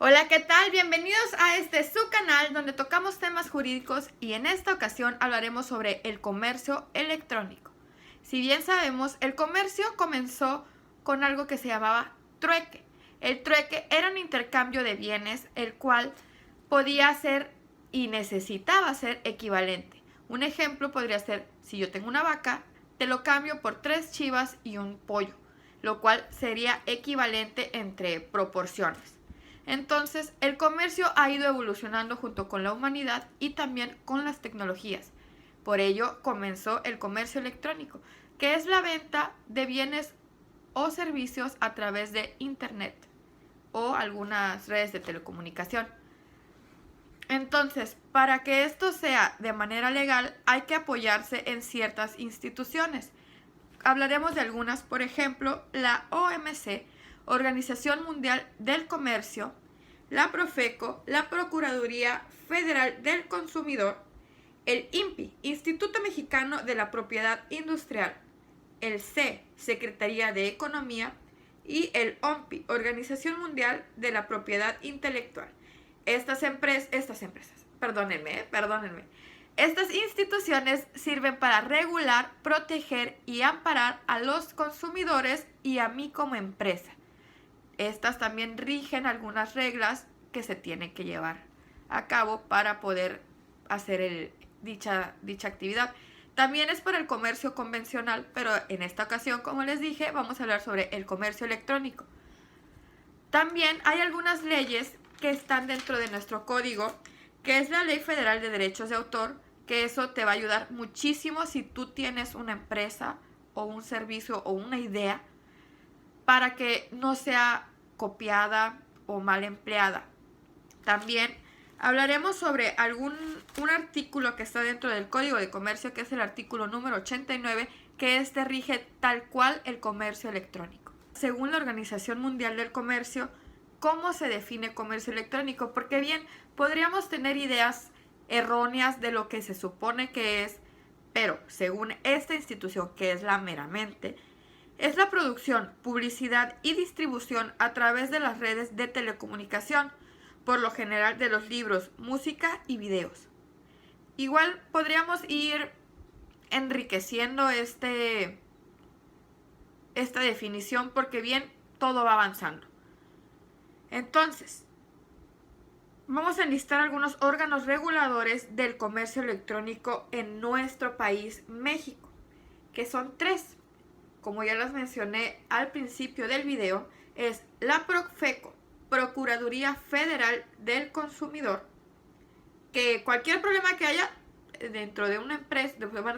Hola, ¿qué tal? Bienvenidos a su canal donde tocamos temas jurídicos y en esta ocasión hablaremos sobre el comercio electrónico. Si bien sabemos, el comercio comenzó con algo que se llamaba trueque. El trueque era un intercambio de bienes, el cual podía ser y necesitaba ser equivalente. Un ejemplo podría ser, si yo tengo una vaca, te lo cambio por 3 chivas y un pollo, lo cual sería equivalente entre proporciones. Entonces, el comercio ha ido evolucionando junto con la humanidad y también con las tecnologías. Por ello, comenzó el comercio electrónico, que es la venta de bienes o servicios a través de Internet o algunas redes de telecomunicación. Entonces, para que esto sea de manera legal, hay que apoyarse en ciertas instituciones. Hablaremos de algunas, por ejemplo, la OMC, Organización Mundial del Comercio, la Profeco, la Procuraduría Federal del Consumidor, el INPI, Instituto Mexicano de la Propiedad Industrial, el C, Secretaría de Economía, y el OMPI, Organización Mundial de la Propiedad Intelectual. Estas instituciones sirven para regular, proteger y amparar a los consumidores y a mí como empresa. Estas también rigen algunas reglas que se tienen que llevar a cabo para poder hacer dicha actividad. También es para el comercio convencional, pero en esta ocasión, como les dije, vamos a hablar sobre el comercio electrónico. También hay algunas leyes que están dentro de nuestro código, que es la Ley Federal de Derechos de Autor, que eso te va a ayudar muchísimo si tú tienes una empresa o un servicio o una idea para que no sea copiada o mal empleada. También hablaremos sobre un artículo que está dentro del Código de Comercio, que es el artículo número 89, que rige tal cual el comercio electrónico. Según la Organización Mundial del Comercio, ¿cómo se define comercio electrónico? Porque bien, podríamos tener ideas erróneas de lo que se supone que es, pero según esta institución, que es la meramente, es la producción, publicidad y distribución a través de las redes de telecomunicación, por lo general de los libros, música y videos. Igual podríamos ir enriqueciendo esta definición porque bien, todo va avanzando. Entonces, vamos a enlistar algunos órganos reguladores del comercio electrónico en nuestro país, México, que son 3. Como ya las mencioné al principio del video, es la Profeco, Procuraduría Federal del Consumidor, que cualquier problema que haya dentro de una empresa,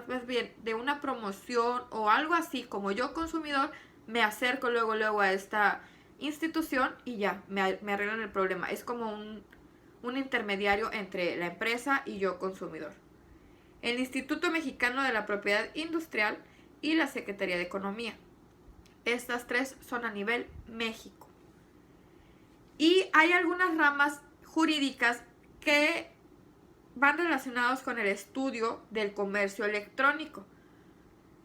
más bien de una promoción o algo así, como yo consumidor, me acerco luego a esta institución y ya, me arreglan el problema. Es como un intermediario entre la empresa y yo consumidor. El Instituto Mexicano de la Propiedad Industrial y la Secretaría de Economía. Estas 3 son a nivel México. Y hay algunas ramas jurídicas que van relacionados con el estudio del comercio electrónico.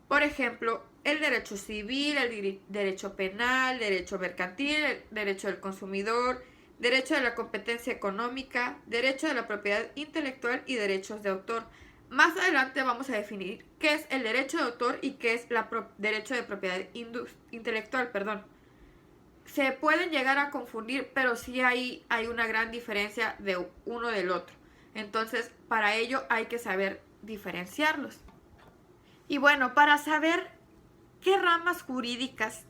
Por ejemplo, el derecho civil, el derecho penal, derecho mercantil, el derecho del consumidor, derecho de la competencia económica, derecho de la propiedad intelectual y derechos de autor. Más adelante vamos a definir qué es el derecho de autor y qué es el derecho de propiedad intelectual. Se pueden llegar a confundir, pero sí hay una gran diferencia de uno del otro. Entonces, para ello hay que saber diferenciarlos. Y bueno, para saber qué ramas jurídicas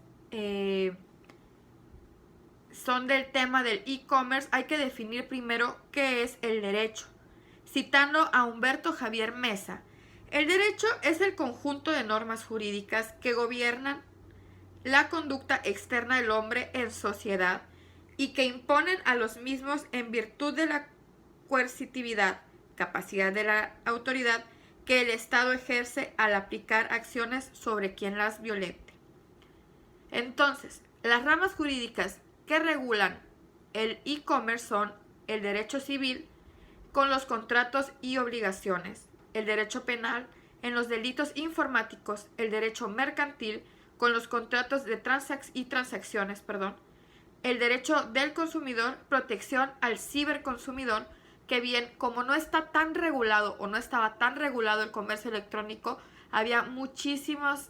son del tema del e-commerce, hay que definir primero qué es el derecho. Citando a Humberto Javier Mesa, el derecho es el conjunto de normas jurídicas que gobiernan la conducta externa del hombre en sociedad y que imponen a los mismos en virtud de la coercitividad, capacidad de la autoridad que el Estado ejerce al aplicar acciones sobre quien las violente. Entonces, las ramas jurídicas que regulan el e-commerce son el derecho civil, con los contratos y obligaciones, el derecho penal, en los delitos informáticos, el derecho mercantil, con los contratos de transacciones, el derecho del consumidor, protección al ciberconsumidor, que bien, como no está tan regulado o no estaba tan regulado el comercio electrónico, había muchísimos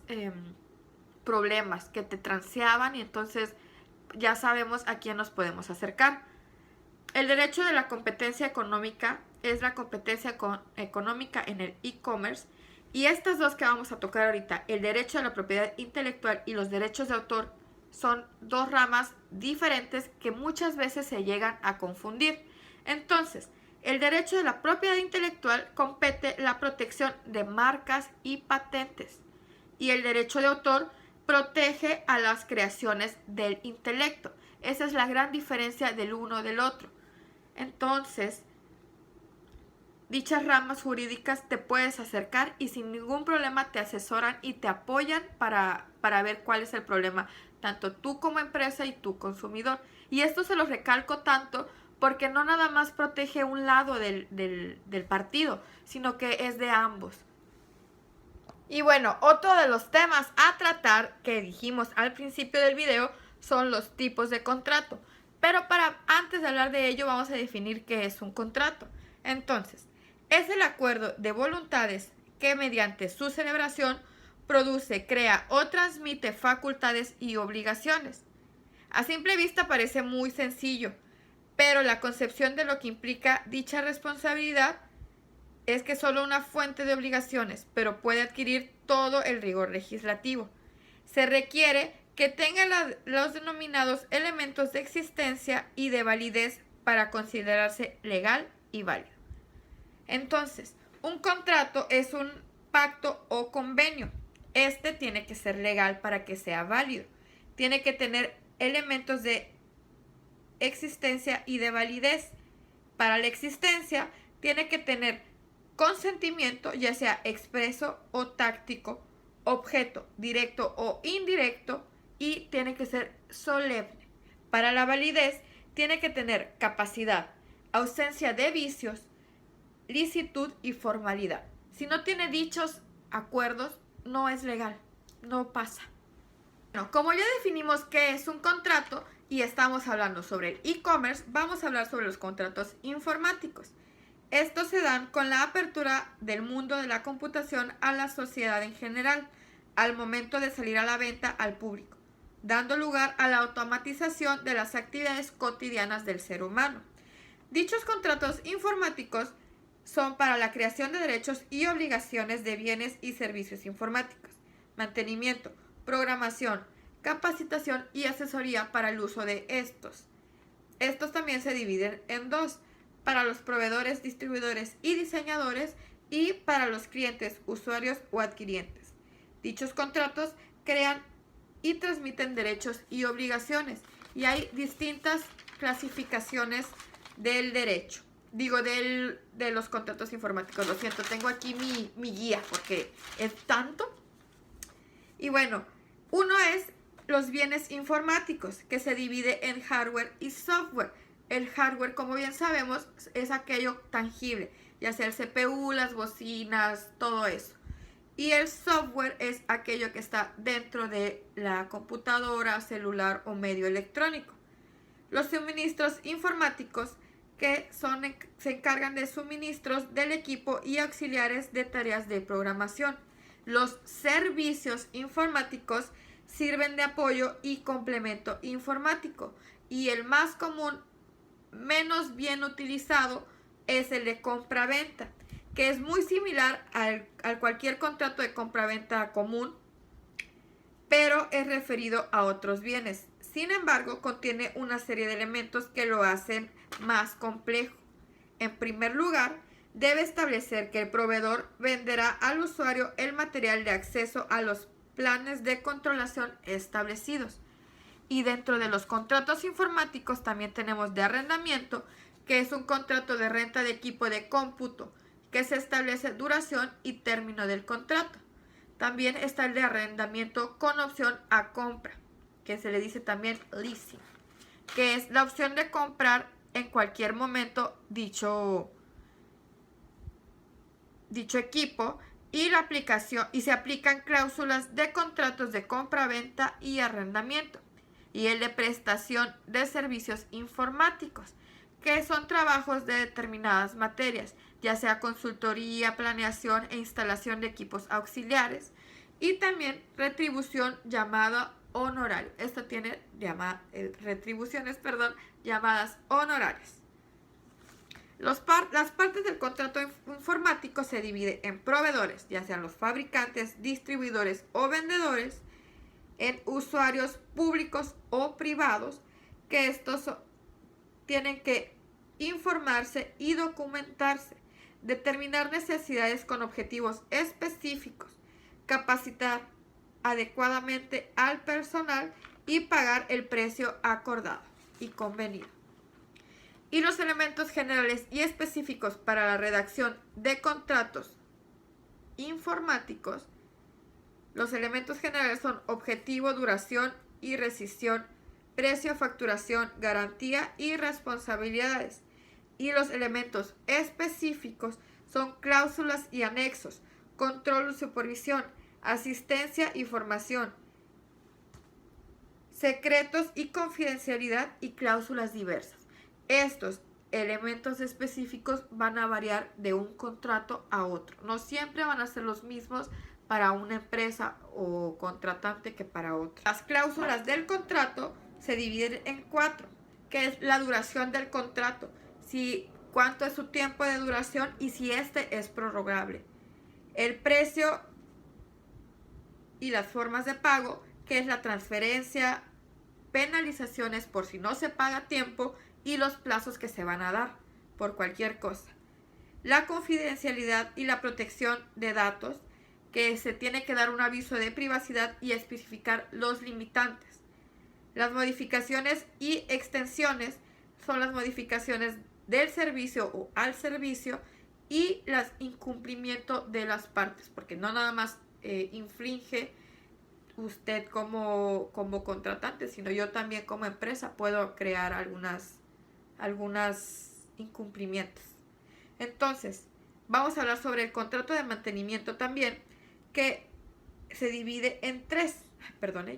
problemas que te transeaban y entonces ya sabemos a quién nos podemos acercar. El derecho de la competencia económica es la competencia económica en el e-commerce, y estas dos que vamos a tocar ahorita, el derecho a la propiedad intelectual y los derechos de autor, son dos ramas diferentes que muchas veces se llegan a confundir. Entonces, el derecho de la propiedad intelectual compete la protección de marcas y patentes, y el derecho de autor protege a las creaciones del intelecto. Esa es la gran diferencia del uno del otro. Entonces, dichas ramas jurídicas te puedes acercar y sin ningún problema te asesoran y te apoyan para ver cuál es el problema, tanto tú como empresa y tú consumidor. Y esto se lo recalco tanto porque no nada más protege un lado del partido, sino que es de ambos. Y bueno, otro de los temas a tratar que dijimos al principio del video son los tipos de contrato. Pero antes de hablar de ello vamos a definir qué es un contrato. Entonces, es el acuerdo de voluntades que mediante su celebración produce, crea o transmite facultades y obligaciones. A simple vista parece muy sencillo, pero la concepción de lo que implica dicha responsabilidad es que solo una fuente de obligaciones, pero puede adquirir todo el rigor legislativo. Se requiere que tenga los denominados elementos de existencia y de validez para considerarse legal y válido. Entonces, un contrato es un pacto o convenio. Este tiene que ser legal para que sea válido. Tiene que tener elementos de existencia y de validez. Para la existencia, tiene que tener consentimiento, ya sea expreso o táctico, objeto directo o indirecto, y tiene que ser solemne. Para la validez, tiene que tener capacidad, ausencia de vicios, licitud y formalidad. Si no tiene dichos acuerdos, no es legal, no pasa. Bueno, como ya definimos qué es un contrato y estamos hablando sobre el e-commerce, vamos a hablar sobre los contratos informáticos. Estos se dan con la apertura del mundo de la computación a la sociedad en general, al momento de salir a la venta al público, dando lugar a la automatización de las actividades cotidianas del ser humano. Dichos contratos informáticos son para la creación de derechos y obligaciones de bienes y servicios informáticos, mantenimiento, programación, capacitación y asesoría para el uso de estos. Estos también se dividen en dos: para los proveedores, distribuidores y diseñadores, y para los clientes, usuarios o adquirientes. Dichos contratos crean y transmiten derechos y obligaciones, y hay distintas clasificaciones del derecho. De los contratos informáticos. Lo siento, tengo aquí mi guía porque es tanto. Y bueno, uno es los bienes informáticos, que se divide en hardware y software. El hardware, como bien sabemos, es aquello tangible, ya sea el CPU, las bocinas, todo eso. Y el software es aquello que está dentro de la computadora, celular o medio electrónico. Los suministros informáticos, que se encargan de suministros del equipo y auxiliares de tareas de programación. Los servicios informáticos sirven de apoyo y complemento informático, y el más común, menos bien utilizado, es el de compra-venta, que es muy similar al cualquier contrato de compra-venta común, pero es referido a otros bienes. Sin embargo, contiene una serie de elementos que lo hacen más complejo. En primer lugar, debe establecer que el proveedor venderá al usuario el material de acceso a los planes de controlación establecidos. Y dentro de los contratos informáticos también tenemos de arrendamiento, que es un contrato de renta de equipo de cómputo, que se establece duración y término del contrato. También está el de arrendamiento con opción a compra, que se le dice también leasing, que es la opción de comprar en cualquier momento dicho equipo, y se aplican cláusulas de contratos de compra-venta y arrendamiento. y el de prestación de servicios informáticos, que son trabajos de determinadas materias, ya sea consultoría, planeación e instalación de equipos auxiliares, y también retribución llamada honorario. Esto tiene retribuciones, llamadas honorarias. Las partes del contrato informático se dividen en proveedores, ya sean los fabricantes, distribuidores o vendedores, en usuarios públicos o privados, que estos tienen que informarse y documentarse, determinar necesidades con objetivos específicos, capacitar adecuadamente al personal y pagar el precio acordado y convenido. Y los elementos generales y específicos para la redacción de contratos informáticos. Los elementos generales son objetivo, duración y rescisión, precio, facturación, garantía y responsabilidades. Y los elementos específicos son cláusulas y anexos, control y supervisión, asistencia y formación, secretos y confidencialidad y cláusulas diversas. Estos elementos específicos van a variar de un contrato a otro. No siempre van a ser los mismos para una empresa o contratante que para otra. Las cláusulas del contrato se dividen en 4, que es la duración del contrato, cuánto es su tiempo de duración y si este es prorrogable. El precio y las formas de pago, que es la transferencia, penalizaciones por si no se paga a tiempo y los plazos que se van a dar por cualquier cosa. La confidencialidad y la protección de datos, que se tiene que dar un aviso de privacidad y especificar los limitantes. Las modificaciones y extensiones son las modificaciones del servicio o al servicio y los incumplimientos de las partes, porque no nada más infringe usted como contratante, sino yo también como empresa puedo crear algunos incumplimientos. Entonces, vamos a hablar sobre el contrato de mantenimiento también, que se divide en 3.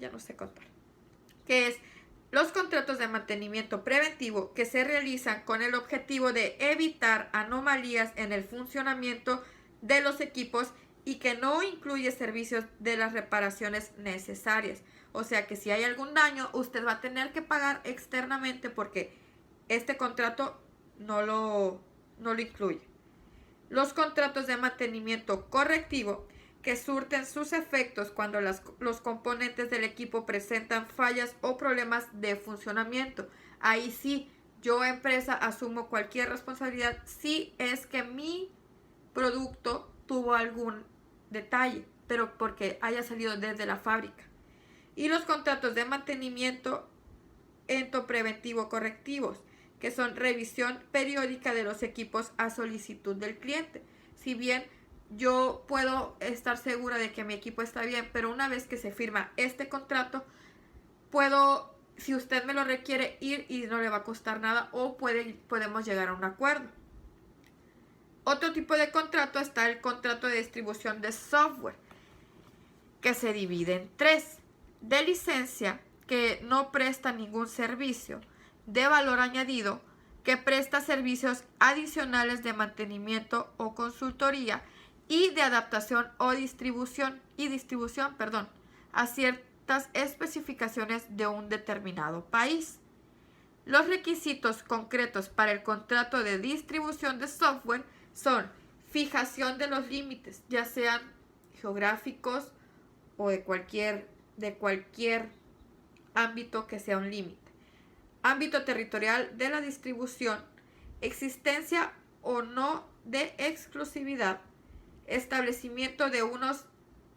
Ya no sé contar. Que es los contratos de mantenimiento preventivo, que se realizan con el objetivo de evitar anomalías en el funcionamiento de los equipos y que no incluye servicios de las reparaciones necesarias. O sea que si hay algún daño, usted va a tener que pagar externamente porque este contrato no lo incluye. Los contratos de mantenimiento correctivo, que surten sus efectos cuando los componentes del equipo presentan fallas o problemas de funcionamiento. Ahí sí, yo empresa asumo cualquier responsabilidad si es que mi producto tuvo algún detalle, pero porque haya salido desde la fábrica. Y los contratos de mantenimiento preventivo correctivos, que son revisión periódica de los equipos a solicitud del cliente. Si bien yo puedo estar segura de que mi equipo está bien, pero una vez que se firma este contrato, puedo, si usted me lo requiere, ir y no le va a costar nada o podemos llegar a un acuerdo. Otro tipo de contrato está el contrato de distribución de software, que se divide en 3. De licencia, que no presta ningún servicio. De valor añadido, que presta servicios adicionales de mantenimiento o consultoría y de adaptación o distribución a ciertas especificaciones de un determinado país. Los requisitos concretos para el contrato de distribución de software son fijación de los límites, ya sean geográficos o de cualquier ámbito que sea un límite. Ámbito territorial de la distribución, existencia o no de exclusividad, establecimiento de unos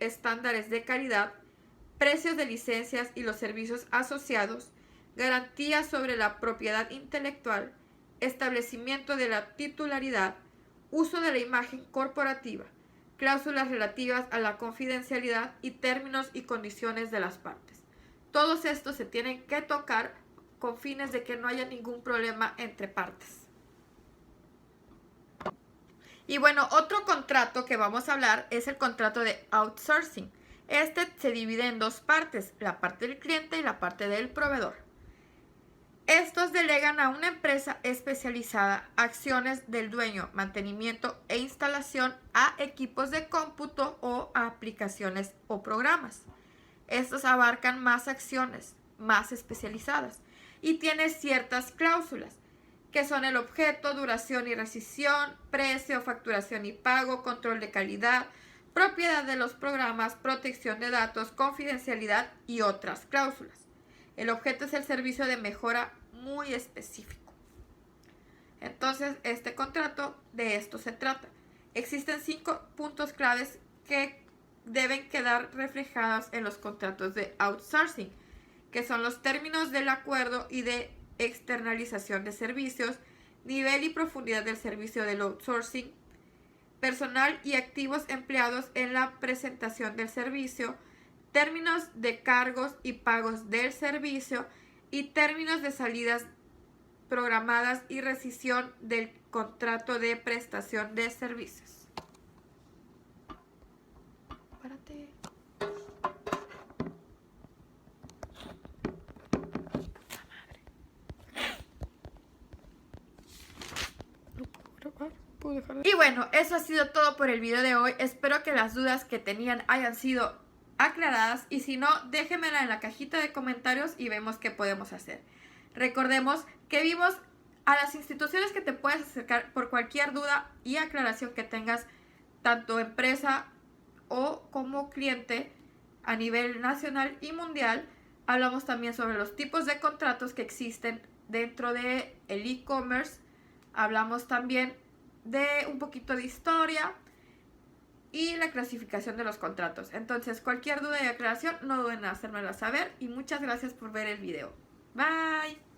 estándares de calidad, precios de licencias y los servicios asociados, garantías sobre la propiedad intelectual, establecimiento de la titularidad, uso de la imagen corporativa, cláusulas relativas a la confidencialidad y términos y condiciones de las partes. Todos estos se tienen que tocar con fines de que no haya ningún problema entre partes. Y bueno, otro contrato que vamos a hablar es el contrato de outsourcing, Este se divide en dos partes, la parte del cliente y la parte del proveedor. Estos delegan a una empresa especializada acciones del dueño, mantenimiento e instalación a equipos de cómputo o a aplicaciones o programas. Estos abarcan más acciones, más especializadas, y tienen ciertas cláusulas, que son el objeto, duración y rescisión, precio, facturación y pago, control de calidad, propiedad de los programas, protección de datos, confidencialidad y otras cláusulas. El objeto es el servicio de mejora muy específico. Entonces, este contrato, de esto se trata. Existen 5 puntos claves que deben quedar reflejados en los contratos de outsourcing, que son los términos del acuerdo y de externalización de servicios, nivel y profundidad del servicio del outsourcing, personal y activos empleados en la presentación del servicio, términos de cargos y pagos del servicio y términos de salidas programadas y rescisión del contrato de prestación de servicios. Párate. Puta madre. No puedo grabar. ¿Puedo dejar de... Y bueno, eso ha sido todo por el video de hoy. Espero que las dudas que tenían hayan sido aclaradas, y si no, déjenmela en la cajita de comentarios y vemos qué podemos hacer. Recordemos que vimos a las instituciones que te puedes acercar por cualquier duda y aclaración que tengas, tanto empresa o como cliente a nivel nacional y mundial. Hablamos también sobre los tipos de contratos que existen dentro de el e-commerce. Hablamos también de un poquito de historia y la clasificación de los contratos. Entonces, cualquier duda y aclaración, no duden en hacérmela saber, y muchas gracias por ver el video. Bye.